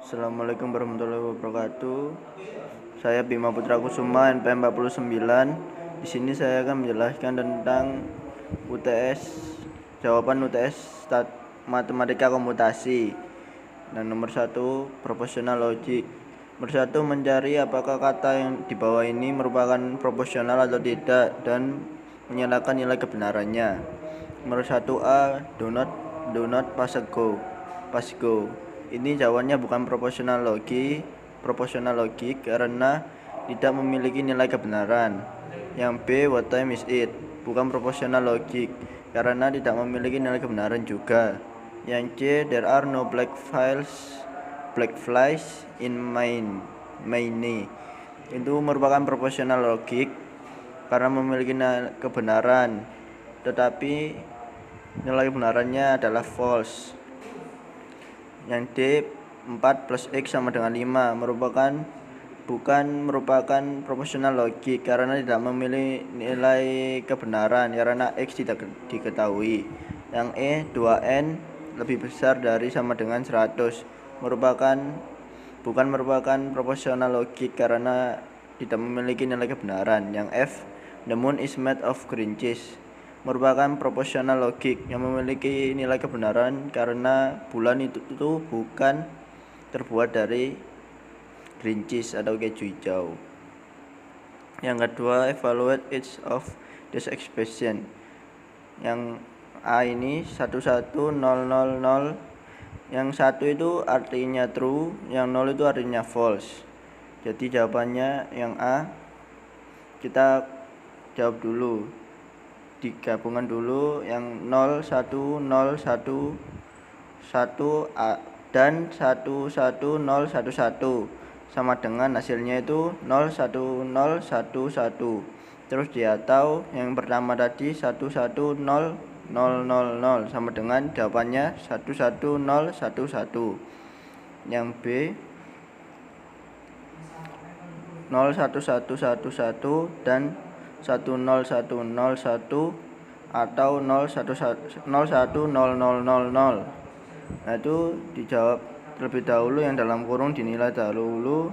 Assalamualaikum warahmatullahi wabarakatuh. Saya Bima Putra Kusuma, NPM 49. Di sini saya akan menjelaskan tentang jawaban UTS Matematika Komputasi. Dan nomor 1, proportional logic. Nomor 1, mencari apakah kata yang di bawah ini merupakan proporsional atau tidak dan menyalakan nilai kebenarannya. Nomor 1A, do not pass go. Ini jawabannya bukan proporsional logik karena tidak memiliki nilai kebenaran. Yang B, what time is it? Bukan proporsional logik karena tidak memiliki nilai kebenaran juga. Yang C, there are no black flies in Maine. Itu merupakan proporsional logik karena memiliki nilai kebenaran, tetapi nilai kebenarannya adalah false. Yang D, 4 plus X sama dengan 5 bukan merupakan proporsional logik karena tidak memiliki nilai kebenaran karena X tidak diketahui. Yang E, 2N lebih besar dari sama dengan 100 bukan merupakan proporsional logik karena tidak memiliki nilai kebenaran. Yang F, the moon is made of green cheese merupakan proporsional logik yang memiliki nilai kebenaran karena bulan itu bukan terbuat dari green cheese atau keju hijau. Yang kedua, evaluate each of these expression. Yang A ini 1100. Yang 1 itu artinya true, yang 0 itu artinya false. Jadi jawabannya yang A. Kita jawab dulu, digabungkan dulu yang 0 1 0 1 1 dan 1 1 0 1 1 sama dengan hasilnya itu 0 1 0 1 1. Terus atau yang pertama tadi 1 1 0 0 0 0 sama dengan jawabannya 1 1 0 1 1. Yang B 0 1 1 1 1 dan 10101 atau 010000. Nah, itu dijawab terlebih dahulu, yang dalam kurung dinilai dahulu,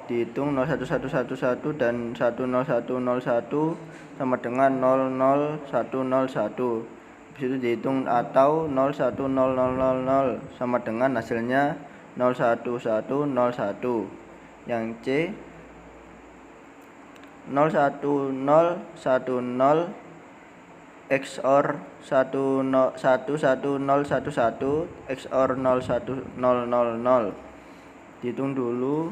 dihitung 01111 dan 10101 sama dengan 00101. Habis itu dihitung atau 01000 sama dengan hasilnya 01101. Yang C 01010 XOR 11011 XOR 01000. Dihitung dulu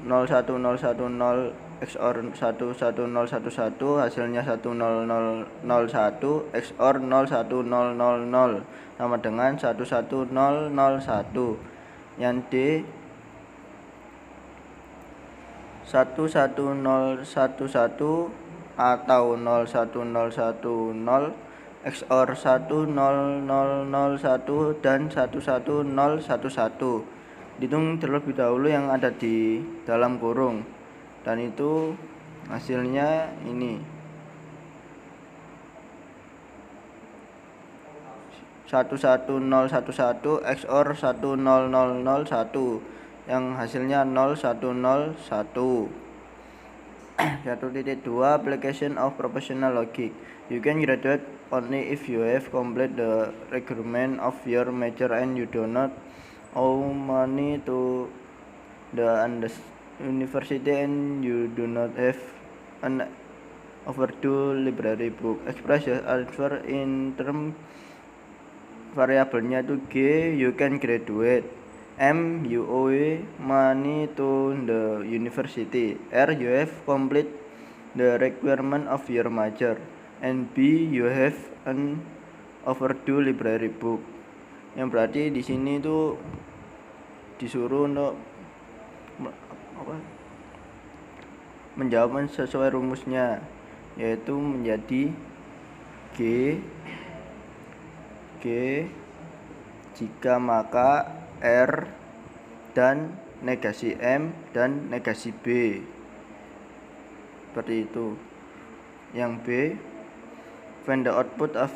01010 XOR 11011 hasilnya 1001 XOR 01000 sama dengan 11001. Yang D 11011 atau 01010 XOR 10001 dan 11011. Dihitung terlebih dahulu yang ada di dalam kurung, dan itu hasilnya ini 11011 XOR 10001 yang hasilnya 0101. 1.2 Application of proportional logic. You can graduate only if you have completed the requirement of your major and you do not owe money to the university and you do not have an overdue library book. Express your answer in term variabelnya itu G, you can graduate. M, you owe money to the university. R, you have complete the requirement of your major. And B, you have an overdue library book. Yang berarti di sini itu disuruh untuk menjawab sesuai rumusnya, yaitu menjadi G jika maka R dan negasi M dan negasi B, seperti itu. Yang B, find the output of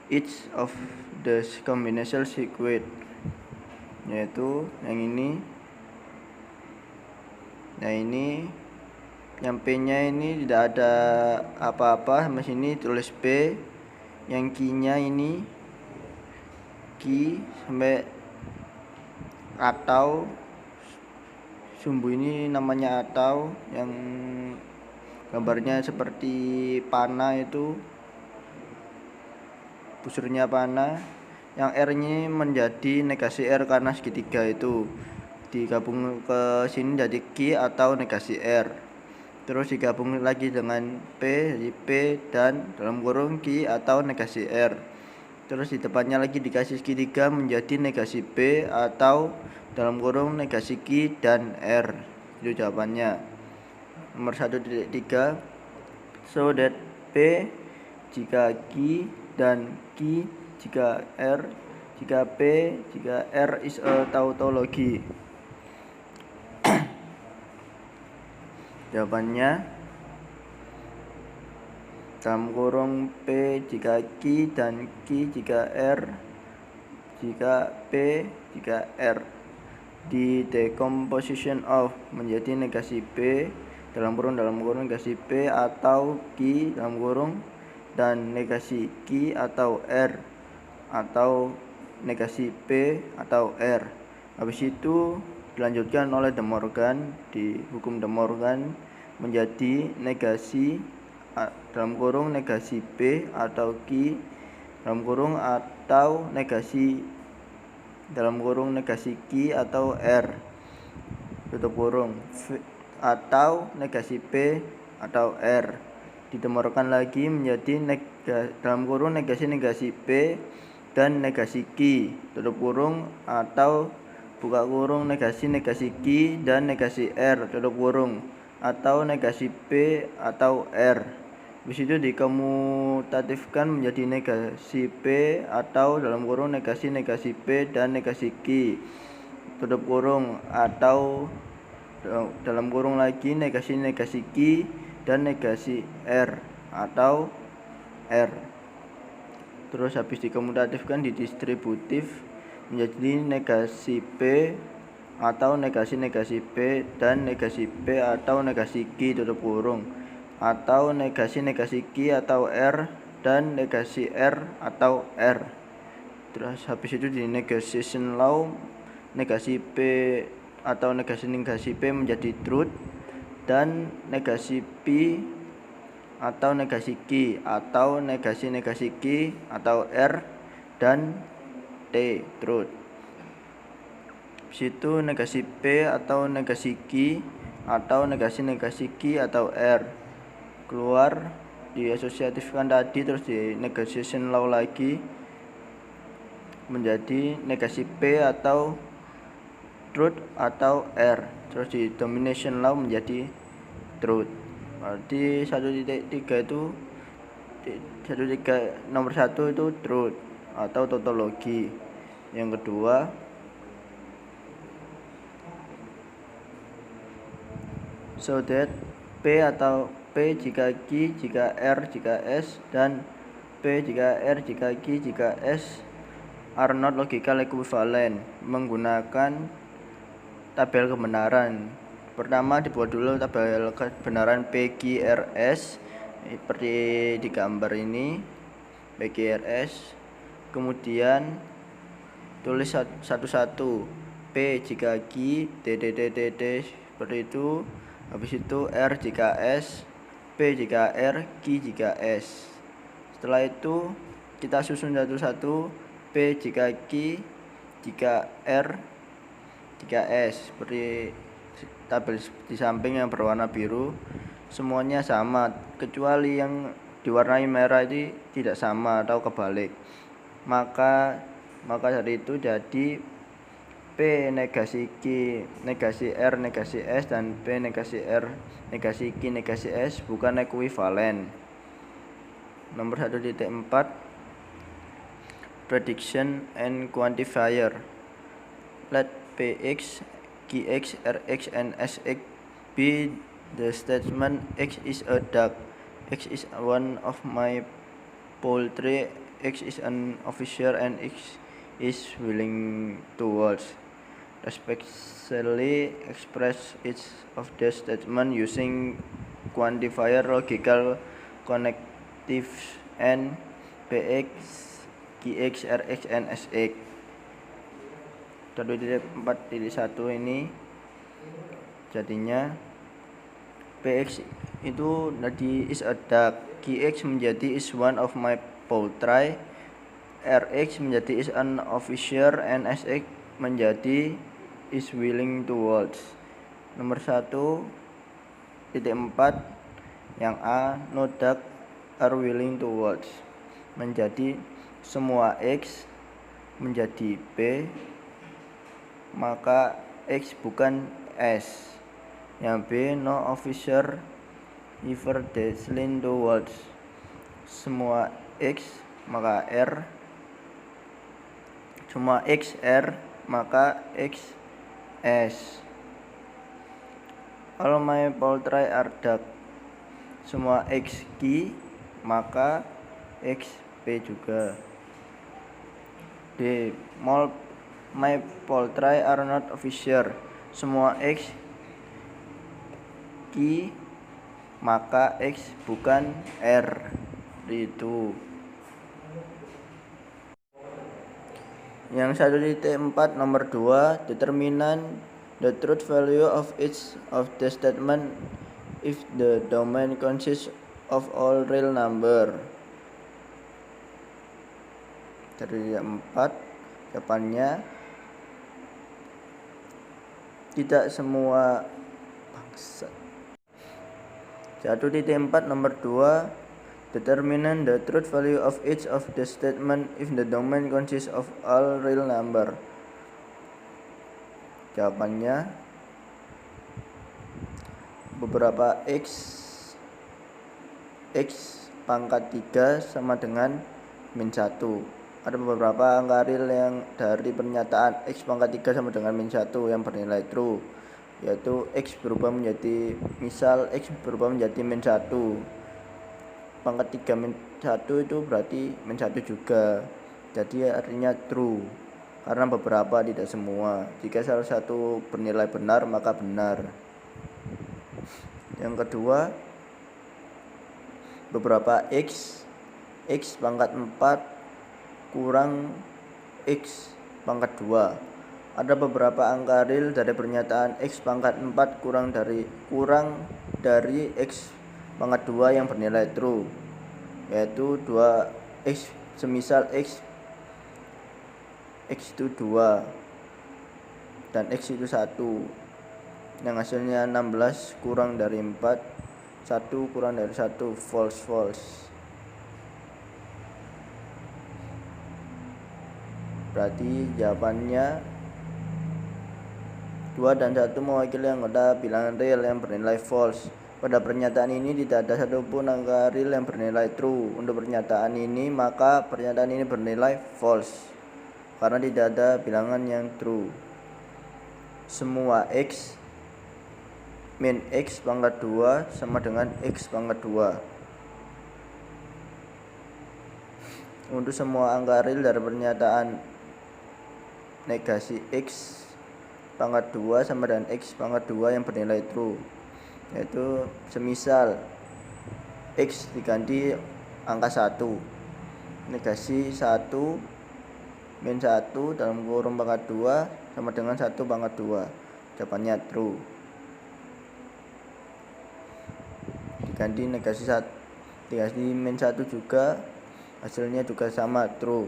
each of the combination sequence. yaitu yang ini. Nah ini yang P nya ini tidak ada apa-apa, sama sini tulis P. Yang Q nya ini Q sampai atau sumbu ini namanya atau, yang gambarnya seperti panah, itu busurnya panah. Yang R nya menjadi negasi R karena segitiga itu digabung ke sini jadi Q atau negasi R, terus digabung lagi dengan P jadi P dan dalam kurung Q atau negasi R, terus di depannya lagi dikasih segitiga menjadi negasi P atau dalam kurung negasi Q dan R. Itu jawabannya nomor 1.3. So that P jika Q dan Q jika R jika P jika R is a tautology. Jawabannya dalam kurung P jika Q dan Q jika R jika P jika R. Di decomposition of menjadi negasi P dalam kurung negasi P atau Q dalam kurung dan negasi Q atau R atau negasi P atau R. Habis itu dilanjutkan oleh De Morgan di hukum De Morgan menjadi negasi dalam kurung negasi P atau Q dalam kurung atau negasi dalam kurung negasi Q atau R tutup kurung atau negasi P atau R. Ditemukan lagi menjadi dalam kurung negasi P dan negasi Q tutup kurung atau buka kurung negasi Q dan negasi R tutup kurung atau negasi P atau R. Habis itu dikomutatifkan menjadi negasi P atau dalam kurung negasi P dan negasi Q tutup kurung atau dalam kurung lagi negasi Q dan negasi R atau R. Terus habis dikomutatifkan didistributif menjadi negasi P atau negasi P dan negasi P atau negasi Q tutup kurung atau negasi Q atau R dan negasi R atau R. Terus habis itu di negation law negasi P atau negasi P menjadi truth dan negasi P atau negasi Q atau negasi Q atau R dan T truth. Situ negasi P atau negasi Q atau negasi Q atau R keluar, diasosiatifkan tadi, terus di negotiation law lagi menjadi negasi P atau truth atau R, terus di domination law menjadi truth. Berarti 1.3 itu 1.3 nomor 1 itu truth atau tautologi. Yang kedua so that P atau P jika Q jika R jika S dan P jika R jika Q jika S are not logical equivalent, menggunakan tabel kebenaran. Pertama dibuat dulu tabel kebenaran PQRS seperti di gambar ini, PQRS. Kemudian tulis satu-satu, P jika Q TTTTT seperti itu. Habis itu R jika S, P jika R, Q jika S. Setelah itu kita susun satu-satu, P jika Q jika R jika S, seperti tabel di samping yang berwarna biru. Semuanya sama kecuali yang diwarnai merah itu tidak sama atau kebalik. Maka dari itu jadi P negasi Q negasi R negasi S dan P negasi R negasi Q negasi S bukan ekuivalen. Nomor 1.4 prediction and quantifier. Let Px, Qx, Rx, and Sx be the statement X is a duck, X is one of my poultry, X is an officer, and X is willing to watch. especially express each of the statement using quantifier logical connectives n, px, qx, rx, and sx. 1.4.1 ini jadinya px itu tadi is a duck, qx menjadi is one of my poultry, rx menjadi is an officer, and sx menjadi is willing towards. Nomor 1.4 yang A, no duck are willing towards, menjadi semua x menjadi B, maka x bukan S. Yang B, no officer ever dazzling towards, semua x maka R, semua x R maka x S. All my poultry are duck, semua x Q maka x P juga. D, my poultry are not officer, semua x Q maka x bukan R. Itu yang 1.4 nomor 2, determine the truth value of each of the statement if the domain consists of all real number. Dari 4 jawabannya tidak semua. 1.4 nomor 2, determine the truth value of each of the statement if the domain consists of all real number. Jawabannya beberapa x pangkat 3 sama dengan min 1. Ada beberapa angka real yang dari pernyataan x pangkat 3 sama dengan min 1 yang bernilai true, yaitu x berubah menjadi, misal x berubah menjadi min 1, pangkat 3 min 1 itu berarti min 1 juga, jadi artinya true karena beberapa tidak semua. Jika salah satu bernilai benar maka benar. Yang kedua, beberapa x pangkat 4 kurang x pangkat 2. Ada beberapa angka real dari pernyataan x pangkat 4 kurang dari x pangkat 2 yang bernilai true, yaitu 2x, semisal x itu 2 dan x itu 1, yang hasilnya 16 kurang dari 4, 1 kurang dari 1, false. Berarti jawabannya 2 dan 1 mewakili anggota bilangan real yang bernilai false. Pada pernyataan ini tidak ada satupun angka real yang bernilai true. Untuk pernyataan ini, maka pernyataan ini bernilai false karena tidak ada bilangan yang true. Semua x min x pangkat 2 sama dengan x pangkat 2. Untuk semua angka real dari pernyataan negasi x pangkat 2 sama dengan x pangkat 2 yang bernilai true, yaitu semisal x diganti angka 1, negasi 1 min 1 dalam kurung pangkat 2 sama dengan 1 pangkat 2, jawabannya true. Diganti negasi min 1 juga, hasilnya juga sama, true.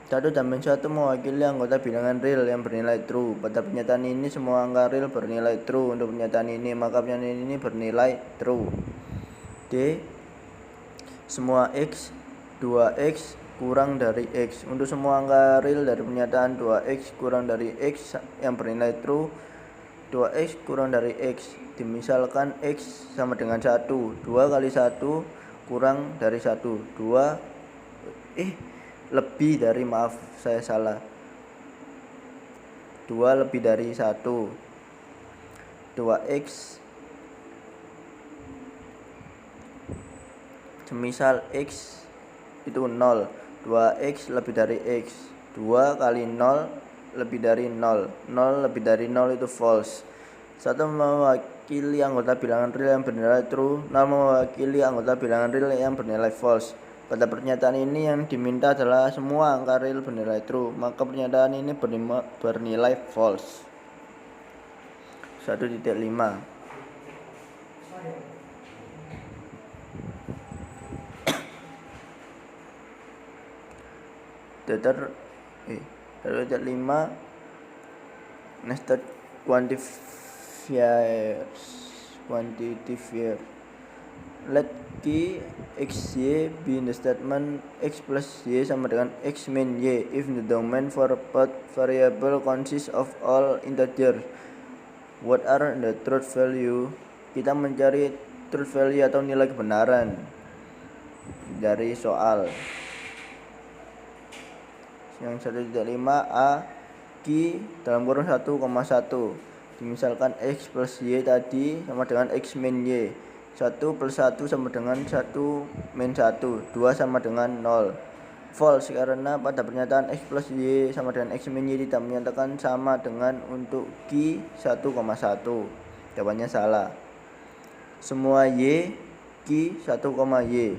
1 dan min 1 mewakili anggota bilangan real yang bernilai true. Pada pernyataan ini semua angka real bernilai true. Untuk pernyataan ini, maka pernyataan ini bernilai true. D, semua x 2x kurang dari x. Untuk semua angka real dari pernyataan 2x kurang dari x yang bernilai true, 2x kurang dari x. Dimisalkan x sama dengan 1, 2 kali 1 kurang dari 1, 2 lebih dari, maaf saya salah, 2 lebih dari 1, 2x semisal x itu 0, 2x lebih dari x, 2 kali 0 lebih dari 0. 0 lebih dari 0 itu false. 1 mewakili anggota bilangan real yang bernilai true, 0 mewakili anggota bilangan real yang bernilai false. Pada pernyataan ini yang diminta adalah semua angka real bernilai true, maka pernyataan ini bernilai false. 1.5 nested quantifier. Let key xy be in the statement x plus y sama dengan x min y if the domain for both variable consists of all integers. What are the truth value? Kita mencari truth value atau nilai kebenaran dari soal. Yang 1.5 A Q dalam kurung 1,1. Misalkan x plus y tadi sama dengan x min y. 1 plus 1 sama dengan 1 min 1. 2 sama dengan 0. False karena pada pernyataan x plus y sama dengan x min y tidak menyatakan sama dengan untuk Q 1,1. Jawabannya salah. Semua y Q 1, y.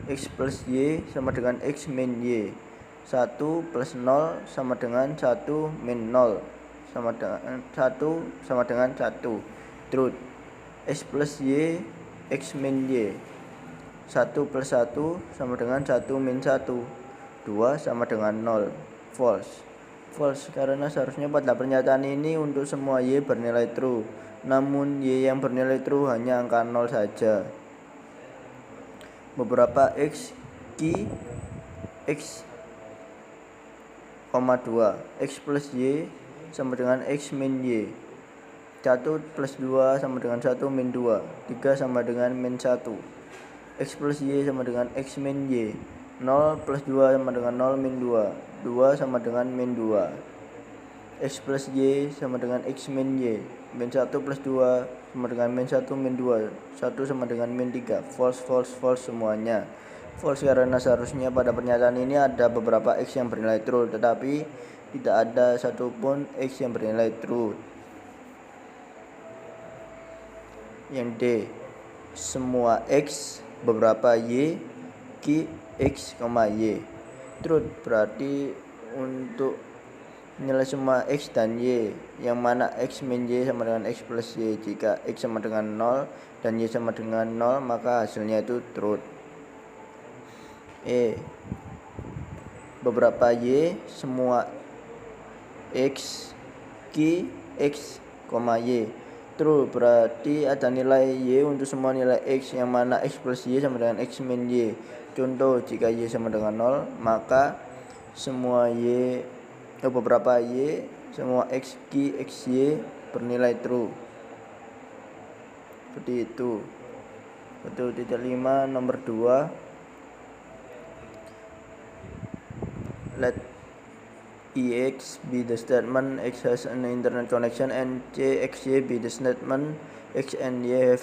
X plus y sama dengan x min y. 1 plus 0 sama dengan 1 min 0 sama dengan 1 truth. X plus y x min y. 1 plus 1 sama dengan 1 min 1. 2 sama dengan 0. False. False karena seharusnya pada pernyataan ini untuk semua y bernilai true, namun y yang bernilai true hanya angka 0 saja. Beberapa x q x, 2 x plus y sama dengan x min y. 1 plus 2 sama dengan 1 min 2. 3 sama dengan min 1. X plus y sama dengan x min y. 0 plus 2 sama dengan 0 min 2. 2 sama dengan min 2. X plus y sama dengan x min y. Min 1 plus 2 sama dengan min 1 min 2. 1 sama dengan min 3. False, false, false semuanya. False karena seharusnya pada pernyataan ini ada beberapa x yang bernilai true, tetapi tidak ada satupun x yang bernilai true. Yang D, semua x beberapa y q x, y. Truth berarti untuk nilai semua x dan y, yang mana x min y sama dengan x plus y. Jika x sama dengan 0 dan y sama dengan 0, maka hasilnya itu truth. E, beberapa y semua x q x, y. True berarti ada nilai y untuk semua nilai x, yang mana x plus y sama dengan x min y. Contoh, jika y sama dengan 0, maka semua y beberapa y semua x q x y bernilai true. Seperti itu. 1.5 nomor 2. Let ex be the statement x has an internet connection and xy be the statement x and y have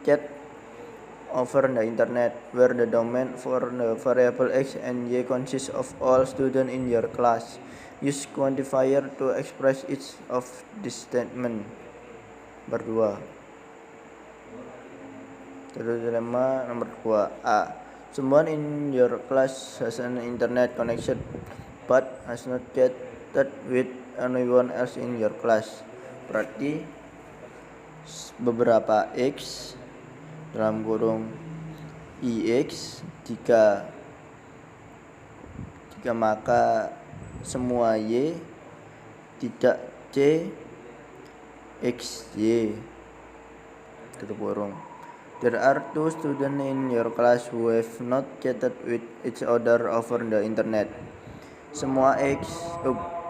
chat over the internet, where the domain for the variable x and y consists of all students in your class. Use quantifier to express each of this statement. Berdua. Dilema nomor 2A. Someone in your class has an internet connection but has not chatted with anyone else in your class. Berarti beberapa x dalam kurung ix, jika maka semua y tidak c xy, tutup kurung. There are 2 students in your class who have not chatted with each other over the internet. Semua x,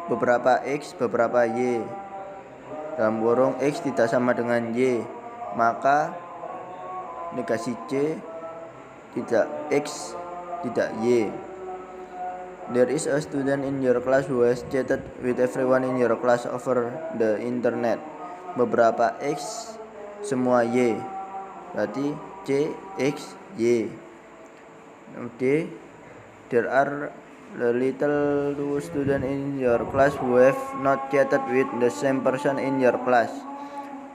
beberapa x, beberapa y. Dalam kurung x tidak sama dengan y, maka negasi c, tidak x, tidak y. There is a student in your class who has chatted with everyone in your class over the internet. Beberapa x, semua y. Berarti C, X, Y. D, there are the little two students in your class who have not chatted with the same person in your class.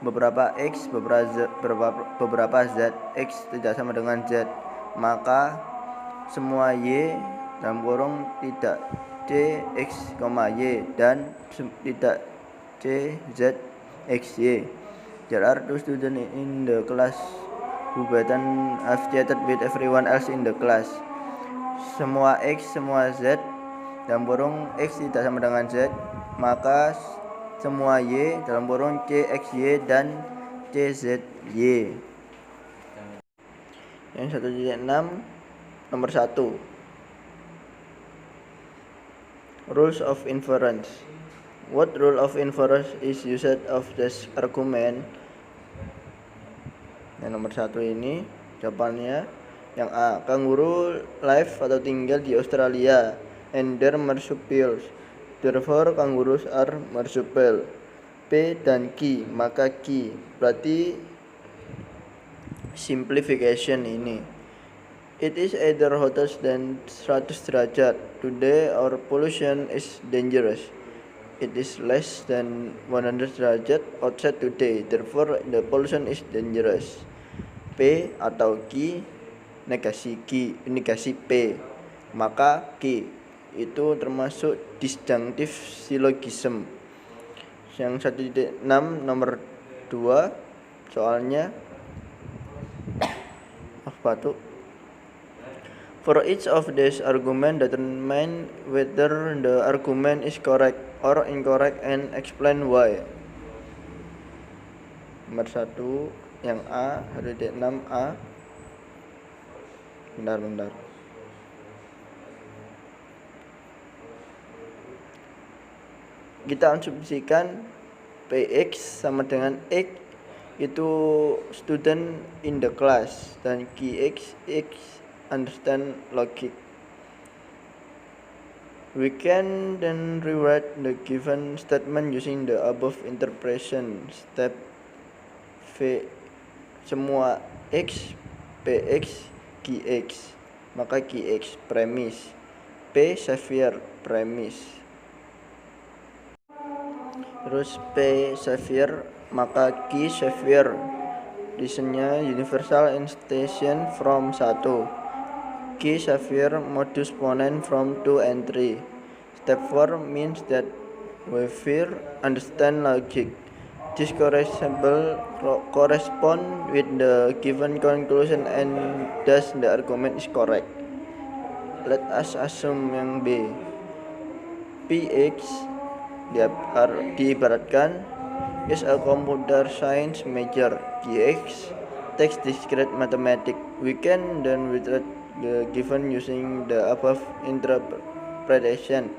Beberapa X, beberapa Z, X tidak sama dengan Z, maka semua Y dalam kurung tidak C X, Y dan tidak C Z X Y. There are two students in the class who better have chatted with everyone else in the class. Semua X, semua Z dalam kurung X tidak sama dengan Z, maka semua Y dalam kurung CXY dan CZY. Yang 1.6 nomor 1. Rules of inference. What rule of inference is used of this argument? Yang nomor 1 ini jawabannya yang A. Kanguru live atau tinggal di Australia and their marsupials. Therefore kangaroos are marsupial. P dan Q, maka Q berarti simplification ini. It is either hotter than 100 derajat. Today our pollution is dangerous. It is less than 100 derajat outside today. Therefore the pollution is dangerous. P atau Q negasi P, maka Q itu termasuk disjunctive syllogism. Yang 1.6 nomor 2 soalnya batuk. For each of these argument determine whether the argument is correct or incorrect and explain why. Nomor 1 yang A, 1.6A. Bentar. Kita asumsikan PX sama dengan X itu student in the class dan QX understand logic. We can then rewrite the given statement using the above interpretation. Step V. Semua X PX QX, maka QX premis, P Xavier premis. Terus P Xavier maka Q Xavier. Reasonnya universal instantiation from 1. Q Xavier modus ponens from 2 and 3. Step 4 means that we understand logic. This correspond with the given conclusion and thus the argument is correct. Let us assume yang B. PX diibaratkan is a computer science major. QX takes discrete mathematics. We can then write the given using the above interpretation.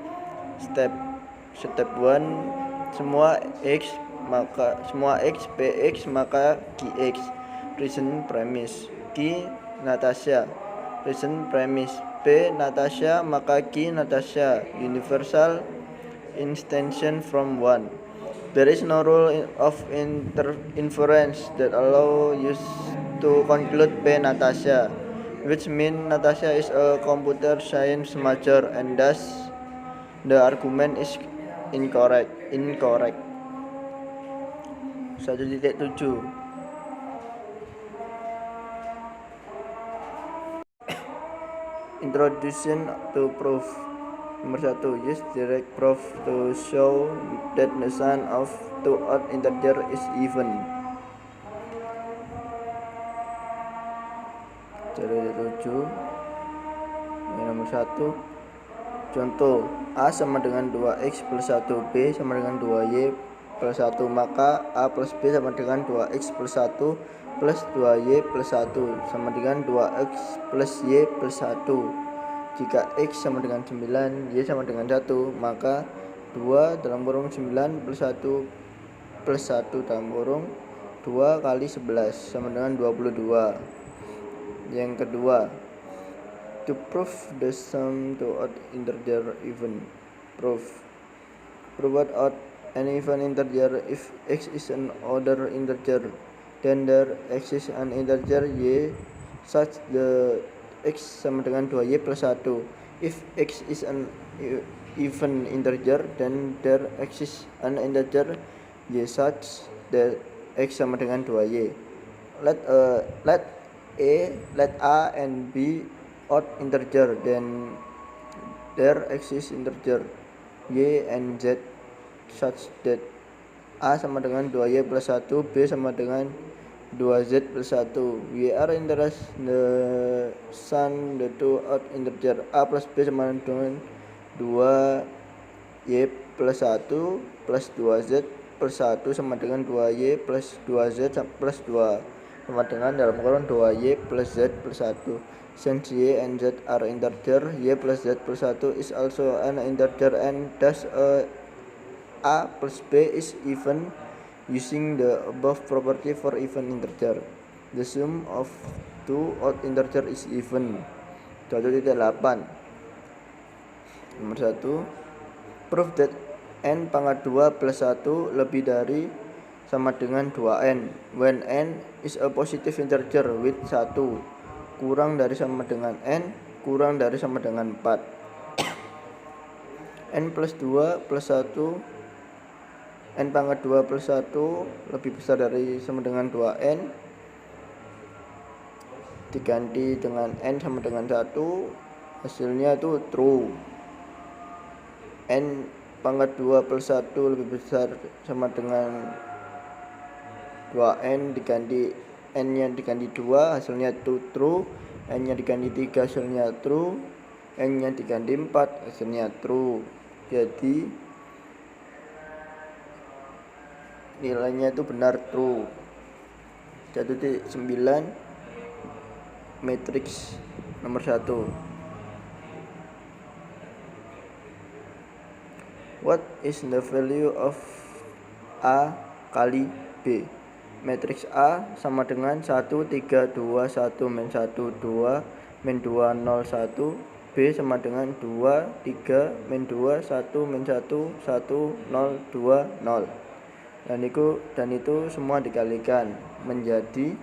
Step 1 semua X PX maka QX. Reason premise. Q Natasha. Reason premise. P Natasha maka Q Natasha. Universal instantiation from 1. There is no rule of inference that allow us to conclude P Natasha, which means Natasha is a computer science major and thus the argument is incorrect. 1.7 Introduction to proof. Nomor 1. Use direct proof to show that the sum of two odd integers is even. 7. Nomor 1. Contoh, A sama dengan 2X plus 1, B sama dengan 2Y plus 1, maka A plus B sama dengan 2X plus 1 plus 2Y plus 1 sama dengan 2X plus Y plus 1. Jika X sama dengan 9, Y sama dengan 1, maka 2 dalam kurung 9 plus 1 plus 1 dalam kurung 2 kali 11 sama dengan 22. Yang kedua, to prove the sum to odd integer even. Prove what odd and even integer. If X is an odd integer, then there exists an integer Y such the X sama dengan 2Y plus 1. If x is an even integer, then there exists an integer y such that x sama dengan 2y. Let a and b odd integer, then there exists integer y and z such that a sama dengan 2y plus 1, b sama dengan 2z plus 1. We are interested the sum the two odd integer a plus b sama dengan 2y plus 1 plus 2z plus 1 sama dengan 2y plus 2z plus 2 sama dengan dalam kurung 2y plus z plus 1. Since y and z are integer, y plus z plus 1 is also an integer, and thus a plus b is even using the above property for even integer. The sum of two odd integer is even. 1.8. Nomor 1. Prove that n pangkat 2 plus 1 lebih dari sama dengan 2n when n is a positive integer with 1 kurang dari sama dengan n kurang dari sama dengan 4. n plus 2 plus 1 n pangkat 2 plus 1 lebih besar dari sama dengan 2n diganti dengan n sama dengan 1, hasilnya itu true. N pangkat 2 plus 1 lebih besar sama dengan 2n diganti n nya diganti 2, hasilnya itu true. N nya diganti 3, hasilnya true. N nya diganti 4, hasilnya true. Jadi nilainya itu benar, true. 1.9 matriks nomor 1. What is the value of A kali B? Matriks A sama dengan 1, 3, 2, 1, min 1, 2, min 2, 0, 1. B sama dengan 2, 3, min 2, 1, min 1, 1, 0, 2, 0. Dan itu semua dikalikan menjadi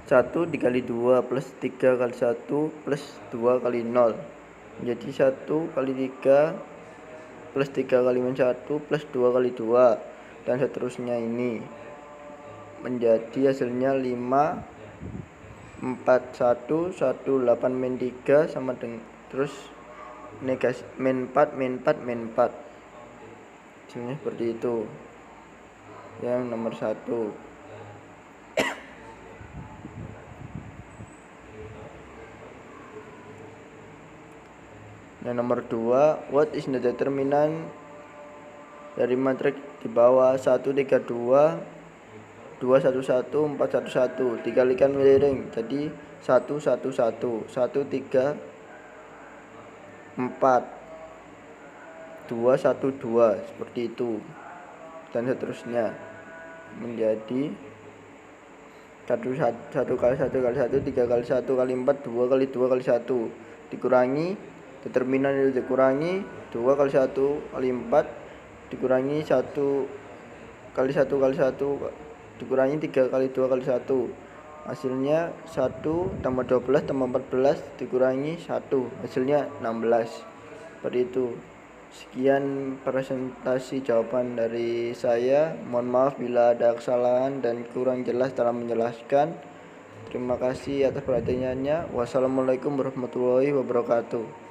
1 dikali 2 plus 3 kali 1 plus 2 kali 0 menjadi 1 kali 3 plus 3 kali min 1 plus 2 kali 2 dan seterusnya. Ini menjadi hasilnya 5 4 1 1 8 min 3 sama dengan terus negatif min 4 min 4 min 4. Hasilnya seperti itu yang nomor 1. Yang nomor 2, what is the determinant dari matriks di bawah? 1 3 2 2 1 1 4 1 1 dikalikan miring jadi 1 1 1 1 3 4 2 1 2 seperti itu dan seterusnya menjadi 1 kali 1 kali 1 3 kali 1 kali 4 2 kali 2 kali 1 dikurangi determinan itu dikurangi 2 kali 1 kali 4 dikurangi 1 kali 1 kali 1 dikurangi 3 kali 2 kali 1, hasilnya 1 tambah 12 tambah 14 dikurangi 1, hasilnya 16. Seperti itu. Sekian presentasi jawaban dari saya. Mohon maaf bila ada kesalahan dan kurang jelas dalam menjelaskan. Terima kasih atas perhatiannya. Wassalamualaikum warahmatullahi wabarakatuh.